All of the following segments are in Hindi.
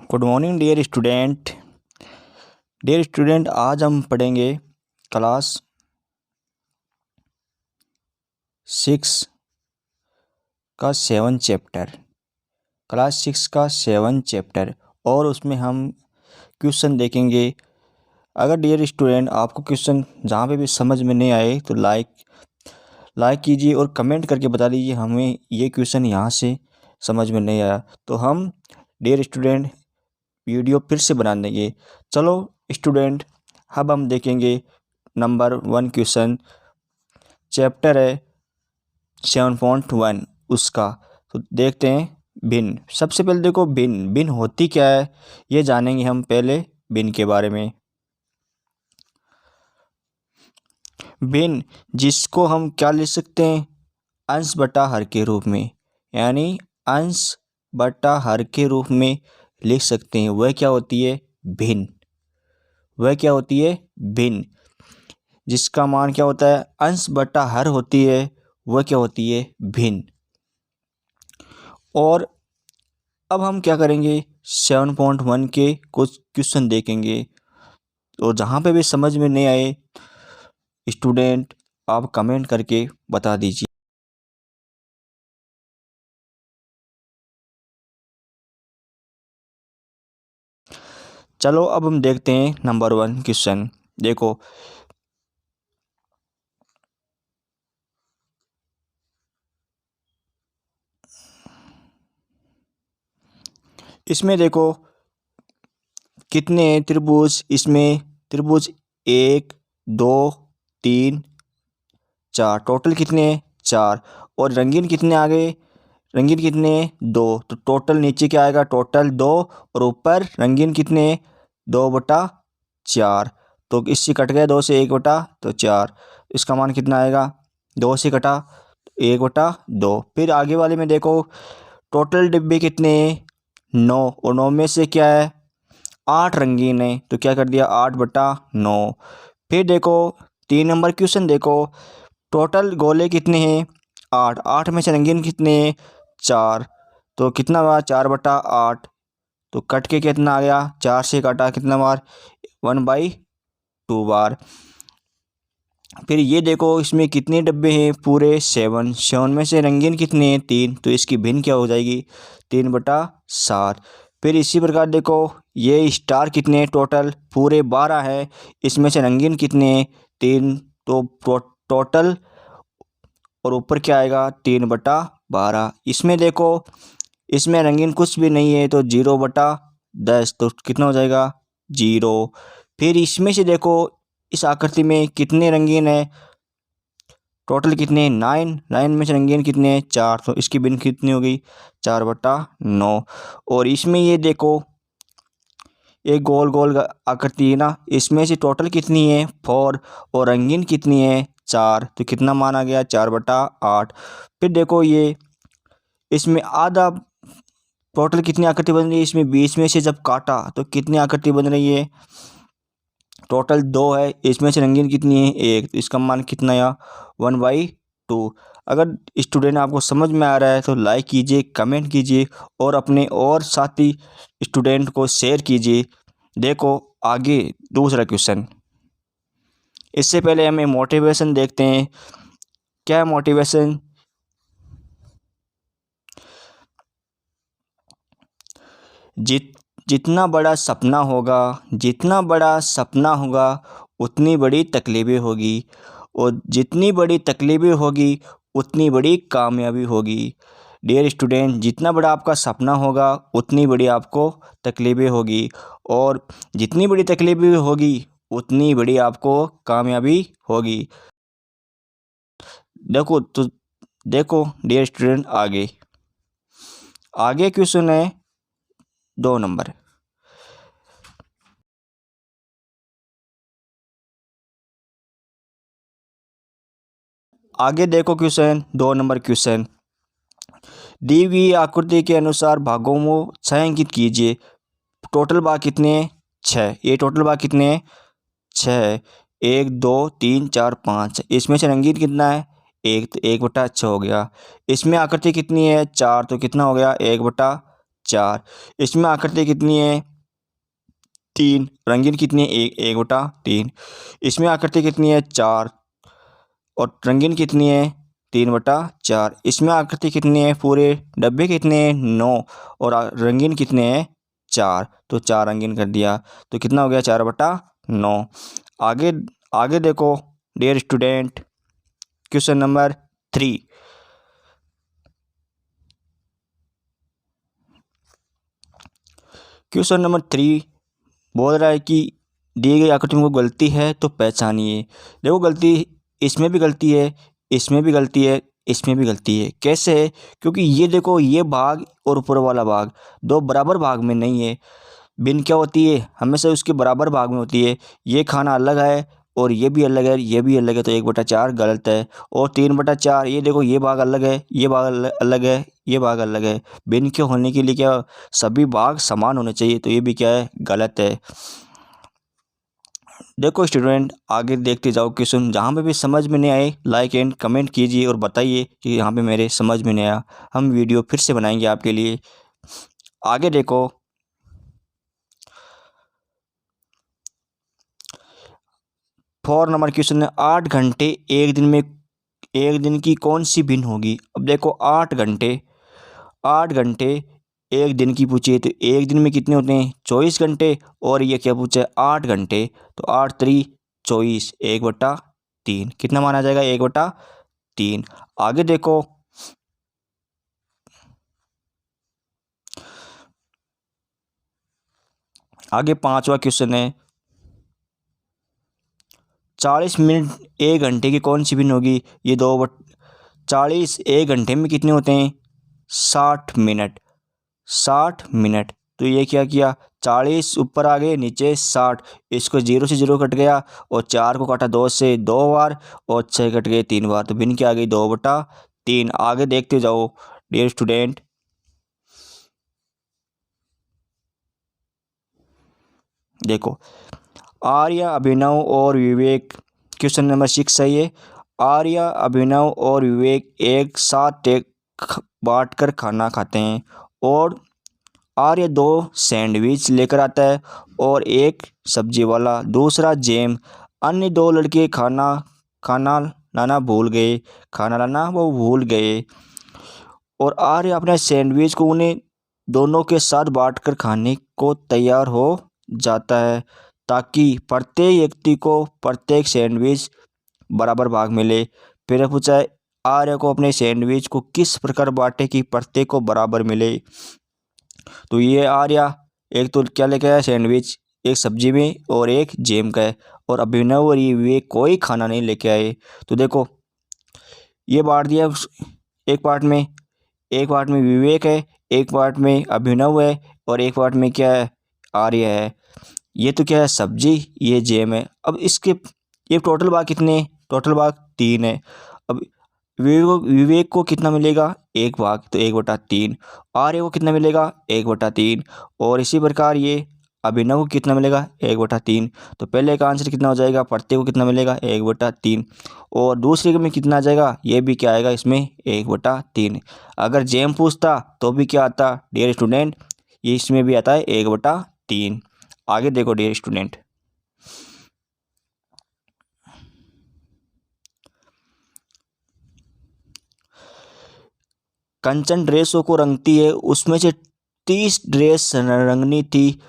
Good morning dear student. आज हम पढ़ेंगे क्लास 6 का 7 चैप्टर और उसमें हम क्वेश्चन देखेंगे। अगर डियर स्टूडेंट आपको क्वेश्चन जहाँ पे भी समझ में नहीं आए तो लाइक कीजिए और कमेंट करके बता दीजिए हमें ये क्वेश्चन यहाँ से समझ में नहीं आया, तो हम डियर स्टूडेंट वीडियो फिर से बना देंगे। चलो स्टूडेंट, अब हम देखेंगे नंबर 1 क्वेश्चन। चैप्टर है 7.1 उसका। तो देखते हैं भिन्न। सबसे पहले देखो भिन्न होती क्या है ये जानेंगे हम पहले भिन्न के बारे में। भिन्न जिसको हम क्या लिख सकते हैं, अंश बटा हर के रूप में, यानी अंश बटा हर के रूप में लिख सकते हैं। वह क्या होती है, भिन्न। वह क्या होती है, भिन्न। जिसका मान क्या होता है, अंश बटा हर होती है, वह क्या होती है, भिन्न। और अब हम क्या करेंगे, 7.1 के कुछ क्वेश्चन देखेंगे। तो जहाँ पे भी समझ में नहीं आए स्टूडेंट आप कमेंट करके बता दीजिए। चलो अब हम देखते हैं नंबर 1 क्वेश्चन। देखो इसमें देखो कितने त्रिभुज, इसमें त्रिभुज 1 2 3 4, टोटल कितने 4। और रंगीन कितने आ गए, रंगीन कितने 2। तो टोटल नीचे क्या आएगा, टोटल 2 और ऊपर रंगीन कितने 2/4। तो इससे कट गया 2 से 1 बटा तो 4। इसका मान कितना आएगा, 2 से कटा 1/2। फिर आगे वाले में देखो टोटल डिब्बे कितने 9 और 9 में से क्या है 8 रंगीन है, तो क्या कर दिया 8/9। फिर देखो 3 नंबर क्वेश्चन देखो टोटल गोले कितने हैं 8, 8 में से रंगीन कितने 4, तो कितना हुआ 4/8। तो कट के कितना आ गया, 4 से काटा कितना बार 1/2 बार। फिर ये देखो इसमें कितने डब्बे हैं पूरे 7 में से रंगीन कितने हैं 3, तो इसकी भिन्न क्या हो जाएगी 3/7। फिर इसी प्रकार देखो ये स्टार कितने टोटल पूरे 12 है, इसमें से रंगीन कितने 3, तो टोटल और ऊपर क्या आएगा 3/12। इसमें देखो इसमें रंगीन कुछ भी नहीं है तो 0/10, तो कितना हो जाएगा 0। फिर इसमें से देखो इस आकृति में कितने रंगीन है, टोटल कितने 9 में से रंगीन कितने 4, तो इसकी भिन्न कितनी होगी 4/9। और इसमें ये देखो एक गोल गोल आकृति है ना, इसमें से टोटल कितनी है 4 और रंगीन कितनी है 4, तो कितना मान आ गया 4/8। फिर देखो ये इसमें आधा टोटल कितनी आकृति बन रही है, इसमें बीच में से जब काटा तो कितनी आकृति बन रही है, टोटल 2 है, इसमें से रंगीन कितनी है 1, तो इसका मान कितना है 1/2। अगर स्टूडेंट आपको समझ में आ रहा है तो लाइक कीजिए, कमेंट कीजिए और अपने और साथी स्टूडेंट को शेयर कीजिए। देखो आगे दूसरा क्वेश्चन। इससे पहले हमें मोटिवेशन देखते हैं। क्या है मोटिवेशन, जितना बड़ा सपना होगा उतनी बड़ी तकलीफें होगी, और जितनी बड़ी तकलीफें होगी उतनी बड़ी कामयाबी होगी। डियर स्टूडेंट, जितना बड़ा आपका सपना होगा उतनी बड़ी आपको तकलीफें होगी, और जितनी बड़ी तकलीफें होगी उतनी बड़ी आपको कामयाबी होगी। देखो डियर स्टूडेंट आगे क्वेश्चन है 2 नंबर। आगे देखो क्वेश्चन 2 नंबर क्वेश्चन। दी हुई आकृति के अनुसार भागों को छायांकित कीजिए। टोटल भाग कितने 6, ये टोटल भाग कितने 6, 1 2 3 4 5। इसमें से रंगीन कितना है 1, तो 1/6 हो गया। इसमें आकृति कितनी है 4, तो कितना हो गया 4। इसमें आकृति कितनी है? 3। रंगीन कितनी है? 1/3। इसमें आकृति कितनी है? 4। और रंगीन कितनी है? 3/4। इसमें आकृति कितनी है? पूरे डब्बे कितने हैं? 9। और रंगीन कितने हैं? 4। तो 4 रंगीन कर दिया, तो कितना हो गया? 4/9। आगे आगे देखो dear student, question number 3। Question number 3 बोल रहा है कि दी गई आकृति में कोई गलती है तो पहचानिए। देखो गलती इसमें भी गलती है, इसमें भी गलती है, इसमें भी गलती है। कैसे है? क्योंकि ये देखो ये भाग और ऊपर वाला भाग दो बराबर भाग में नहीं है। बिन क्या होती है? हमेशा उसके बराबर भाग में होती है। ये खाना अलग है और ये भी अलग है, ये भी अलग है, तो 1/4 गलत है। और 3/4 ये देखो ये भाग अलग है, ये भाग अलग है, ये भाग अलग है। बिन के होने के लिए क्या सभी भाग समान होने चाहिए, तो ये भी क्या है? गलत है। देखो स्टूडेंट आगे देखते जाओ क्वेश्चन, जहाँ पे भी समझ में नहीं आए लाइक एंड कमेंट कीजिए और बताइए कि यहाँ पे मेरे समझ में नहीं आया। हम वीडियो फिर से बनाएंगे आपके लिए। आगे देखो 4 नंबर क्वेश्चन है, 8 घंटे एक दिन की कौन सी भिन्न होगी? अब देखो 8 घंटे एक दिन की पूछी है, तो एक दिन में कितने होते हैं? 24 घंटे। और ये क्या पूछा है? 8 घंटे, तो 8 3 24, 1/3। कितना माना जाएगा? 1/3। आगे देखो आगे 5वां क्वेश्चन है, 40 मिनट एक घंटे की कौन सी भिन्न होगी? ये 40 एक घंटे में कितने होते हैं? 60 मिनट। 60 मिनट, तो ये क्या किया? 40 ऊपर आ गए, नीचे 60। इसको 0 से 0 कट गया और 4 को काटा 2 से 2 बार और 6 कट गए 3 बार, तो भिन्न क्या आ गई? 2/3। आगे देखते जाओ डियर स्टूडेंट। देखो आर्या, अभिनव और विवेक, क्वेश्चन नंबर 6 है ये। आर्या, अभिनव और विवेक एक साथ बांट कर खाना खाते हैं और आर्य 2 सैंडविच लेकर आता है और एक सब्जी वाला, दूसरा जैम। अन्य 2 लड़के खाना लाना वो भूल गए और आर्य अपने सैंडविच को उन्हें दोनों के साथ बांटकर खाने को तैयार हो जाता है ताकि प्रत्येक व्यक्ति को प्रत्येक सैंडविच बराबर भाग मिले। फिर पूछा है आर्य को अपने सैंडविच को किस प्रकार बांटे कि प्रत्येक को बराबर मिले? तो ये आर्या एक तो क्या लेके आया? सैंडविच, एक सब्जी में और एक जैम का है। और अभिनव और ये विवेक कोई खाना नहीं लेके आए। तो देखो ये बांट दिया एक पार्ट में विवेक है, एक पार्ट में अभिनव है और एक पार्ट में क्या है? आर्य है। ये तो क्या है? सब्जी, ये जैम है। अब इसके ये टोटल भाग कितने? टोटल भाग 3 है। अब विवेक को कितना मिलेगा? 1 भाग, तो 1/3। आर्य को कितना मिलेगा? 1/3। और इसी प्रकार ये अभिनव को कितना मिलेगा? 1/3। तो पहले का आंसर कितना हो जाएगा? प्रत्येक को कितना मिलेगा? 1/3। और दूसरे में कितना आ जाएगा? ये भी क्या आएगा इसमें? 1/3। अगर जैम पूछता तो भी क्या आता डियर स्टूडेंट? ये इसमें भी आता है 1/3। आगे देखो डियर स्टूडेंट। कंचन ड्रेसों को रंगती है, उसमें से 30 ड्रेस रंगनी थी,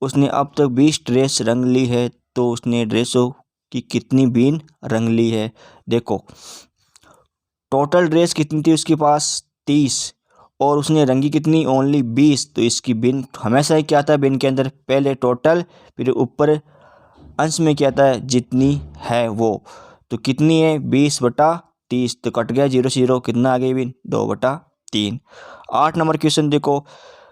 उसने अब तक 20 ड्रेस रंग ली है, तो उसने ड्रेसों की कितनी बीन रंग ली है? देखो टोटल ड्रेस कितनी थी उसके पास? 30। और उसने रंगी कितनी? ओनली 20। तो इसकी बिन हमेशा ही क्या आता है? बिन के अंदर पहले टोटल, फिर ऊपर अंश में क्या आता है? जितनी है वो। तो कितनी है? 20/30। तो कट गया 0 से 0, कितना आ गई बिन? 2/3। 8 नंबर क्वेश्चन देखो,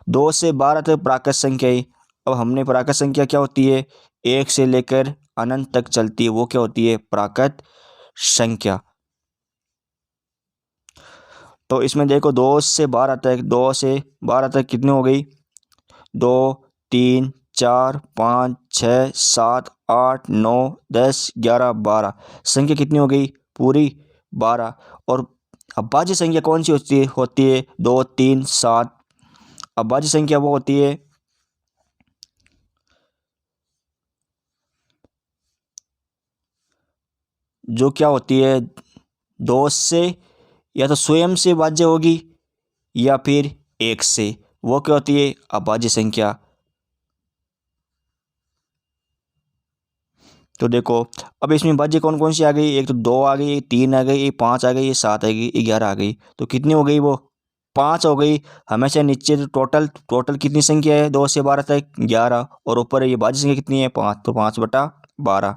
2 से 12 तक प्राकृत संख्या है। अब हमने प्राकृत संख्या क्या होती है? 1 से लेकर अनंत तक चलती है, वो क्या होती है? प्राकृत संख्या। तो इसमें देखो 2 से 12 तक, 2 से 12 तक कितनी हो गई? 2 3 4 5 6 7 8 9 10 11 12, संख्या कितनी हो गई? पूरी 12। और अभाज्य संख्या कौन सी होती है? 2 3 7 अभाज्य संख्या वो होती है जो क्या होती है, दो से या तो स्वयं से भाज्य होगी या फिर एक से, वो क्या होती है, अभाज्य संख्या। तो देखो अब इसमें भाज्य कौन कौन सी आ गई, एक तो 2 आ गई, 3 आ गई, 5 आ गई, 7 आ गई, 11 आ गई। तो कितनी हो गई, वो 5 हो गई। हमेशा नीचे तो टोटल टोटल कितनी संख्या है, 2 से 12 तक 11, और ऊपर ये भाज्य संख्या कितनी है, 5, तो 5/12।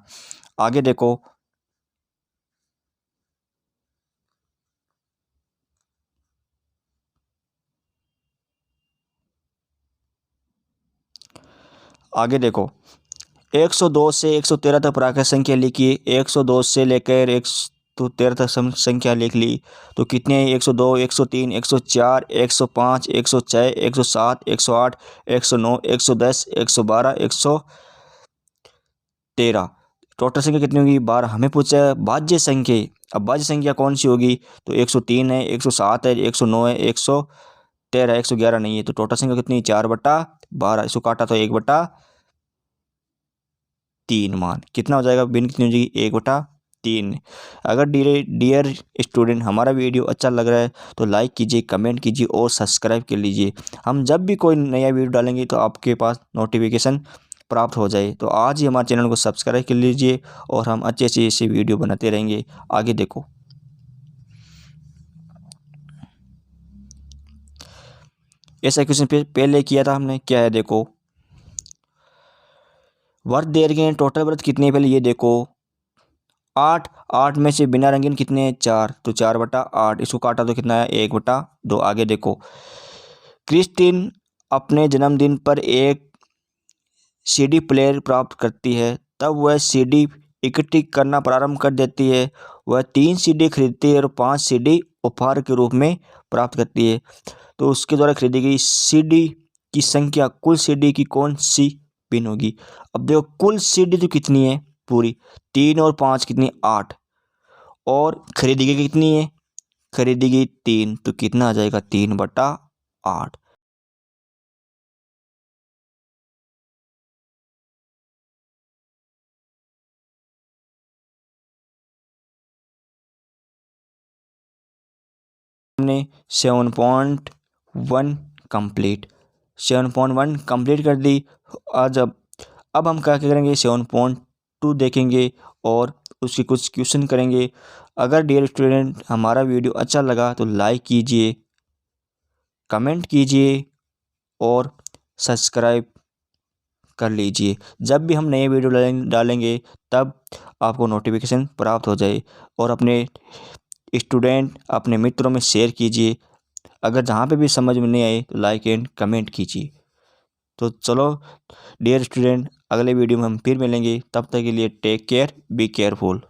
आगे देखो, आगे देखो 102 से 113 तक प्राकृत संख्या लिखी। 102 से लेकर 113 तक संख्या लिख ली। तो कितने हैं, 102, 103, 104, 105, 106, 107, 108, 109, 110, 112, 113। टोटल संख्या कितनी होगी, 12। हमें पूछा है भाज्य संख्या। अब भाज्य संख्या कौन सी होगी, तो 103 है, 107 है, 109 है, 113, 111 नहीं है। तो टोटल संख्या कितनी, 4/12। इसको काटा तो 1/3 मान कितना हो जाएगा, भिन्न कितनी हो जाएगी, 1/3। अगर डियर स्टूडेंट हमारा वीडियो अच्छा लग रहा है तो लाइक कीजिए, कमेंट कीजिए और सब्सक्राइब कर लीजिए। हम जब भी कोई नया वीडियो डालेंगे तो आपके पास नोटिफिकेशन प्राप्त हो जाए। तो आज ही हमारे चैनल को सब्सक्राइब कर लीजिए और हम अच्छे अच्छे ऐसे वीडियो बनाते रहेंगे। आगे देखो, ऐसा क्वेश्चन पहले किया था हमने, क्या है देखो, वर्त दे रखे हैं, टोटल वर्त कितने हैं, पहले ये देखो 8। 8 में से बिना रंगीन कितने हैं, 4, तो 4/8। इसको काटा तो कितना है, 1/2। आगे देखो, क्रिस्टीन अपने जन्मदिन पर एक सीडी प्लेयर प्राप्त करती है। तब वह सीडी इकट्ठी करना प्रारंभ कर देती है। वह 3 सीडी खरीदती है और 5 सीडी उपहार के रूप में प्राप्त करती है। तो उसके द्वारा खरीदी गई सीडी की संख्या कुल सीडी की कौन सी भिन्न होगी। अब देखो कुल सीडी तो कितनी है पूरी, 3 और 5 कितनी, 8, और खरीदी गई कितनी है, खरीदी गई 3, तो कितना आ जाएगा, 3/8। हमने 7.1 कंप्लीट 7.1 कंप्लीट कर दी। आज अब हम क्या करेंगे, 7.2 देखेंगे और उसके कुछ क्वेश्चन करेंगे। अगर डियर स्टूडेंट हमारा वीडियो अच्छा लगा तो लाइक कीजिए, कमेंट कीजिए और सब्सक्राइब कर लीजिए। जब भी हम नए वीडियो डालेंगे तब आपको नोटिफिकेशन प्राप्त हो जाए। और अपने स्टूडेंट, अपने मित्रों में शेयर कीजिए। अगर जहाँ पे भी समझ में नहीं आए तो लाइक एंड कमेंट कीजिए। तो चलो डियर स्टूडेंट, अगले वीडियो में हम फिर मिलेंगे। तब तक के लिए टेक केयर, बी केयरफुल।